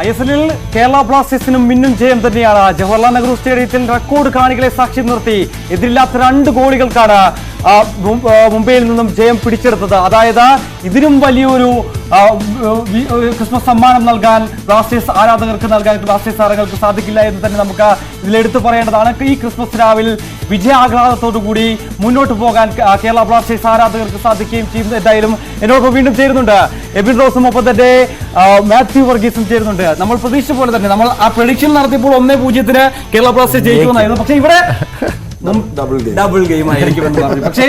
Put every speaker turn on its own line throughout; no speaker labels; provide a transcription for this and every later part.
ISL-ൽ കേരള ബ്ലാസ്റ്റേഴ്സിനും മിന്നും ജയം തന്നെയാണ്. ജവഹർലാൽ നെഹ്റു സ്റ്റേഡിയത്തിൽ റെക്കോർഡ് കാണികളെ സാക്ഷി നിർത്തി എതിരില്ലാത്ത 2 ഗോളുകൾക്കാണ് മുംബൈയിൽ നിന്നും ജയം പിടിച്ചെടുത്തത്. അതായത് ഇതിനും വലിയൊരു ക്രിസ്മസ് സമ്മാനം നൽകാൻ ബ്ലാസ്റ്റേഴ്സ് താരങ്ങൾക്ക് സാധിക്കില്ല എന്ന് തന്നെ നമുക്ക് ഇതിലെടുത്ത് പറയേണ്ടതാണ്. ഈ ക്രിസ്മസ് രാവിൽ വിജയാഹ്ലാദത്തോടുകൂടി മുന്നോട്ട് പോകാൻ കേരള ബ്ലാസ്റ്റേഴ്സ് ആരാധകർക്ക് സാധിക്കുകയും ചെയ്യുന്നു. എന്തായാലും എന്നോടൊപ്പം വീണ്ടും ചേരുന്നുണ്ട് എബിൻ റോസും, ഒപ്പം തന്നെ മാത്യു വർഗീസും ചേരുന്നുണ്ട്. നമ്മൾ പ്രതീക്ഷിച്ച പോലെ തന്നെ നമ്മൾ ആ പ്രഡിക്ഷൻ നടത്തിയപ്പോൾ 1-0 കേരള ബ്ലാസ്റ്റേഴ്സ് ജയിക്കുമെന്നായിരുന്നു. പക്ഷേ ഇവിടെ ഡബിൾ ഗെയിം ആയിരിക്കുമെന്ന് പറഞ്ഞു. പക്ഷേ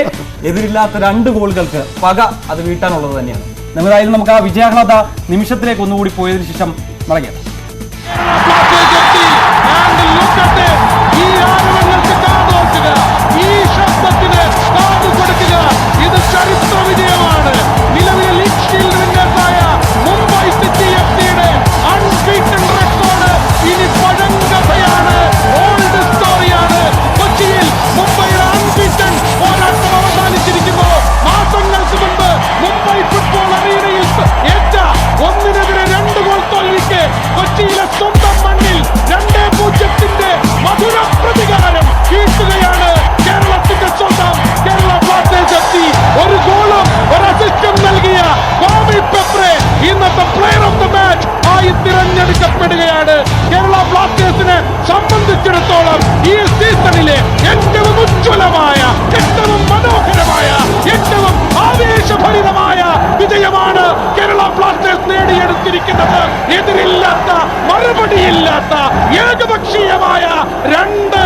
എതിരില്ലാത്ത 2 ഗോളുകൾക്ക് പക അത് വീട്ടാനുള്ളത് തന്നെയാണ്. എന്തായാലും നമുക്ക് ആ വിജയാഹ്ലാദ നിമിഷത്തിലേക്ക് ഒന്നുകൂടി പോയതിനു ശേഷം മടങ്ങിയത്.
ഇത് ചരിത്ര വിജയമാണ്. നിലവിലെ ലീഗ് ഷീൽഡ് വിന്നേഴ്സായ മുംബൈ സിറ്റി എഫ്സിയുടെ അൺബീറ്റൻ റെക്കോർഡ് ഇനി പഴങ്കഥയാണ്, ഓൾഡ് സ്റ്റോറിയാണ്. കൊച്ചിയിൽ മുംബൈയുടെ അൺബീറ്റൻ പോരാട്ടം അവസാനിച്ചിരിക്കുന്നു. മാസങ്ങൾക്ക് മുമ്പ് മുംബൈ ഫുട്ബോൾ അറീനയിൽ ഏറ്റ 1-2 ഗോൾ തോൽവിക്ക് കൊച്ചിയിലെ സ്വന്തം മണ്ണിൽ 2-0 മധുര പ്രതികാരം വീട്ടുകയാണ് കേരളത്തിന്റെ സ്വന്തം കേരള ബ്ലാസ്റ്റേഴ്സ് എത്തി. 1 ഗോളും 1 അസിസ്റ്റും നൽകിയ ബോബി പെപ്രെ ഇന്നത്തെ പ്ലെയർ ഓഫ് ദ മാച്ച് ആയി തിരഞ്ഞെടുക്കപ്പെടുകയാണ്. കേരള ബ്ലാസ്റ്റേഴ്സിനെ സംബന്ധിച്ചിടത്തോളം ഈ സീസണിലെ ഏറ്റവും ഉജ്ജ്വലമായ, ഏറ്റവും മനോഹരമായ, ഏറ്റവും ആവേശഭരിതമായ വിജയമാണ് കേരള ബ്ലാസ്റ്റേഴ്സ് നേടിയെടുത്തിരിക്കുന്നത്. എതിരില്ലാത്ത, മറുപടിയില്ലാത്ത, ഏകപക്ഷീയമായ 2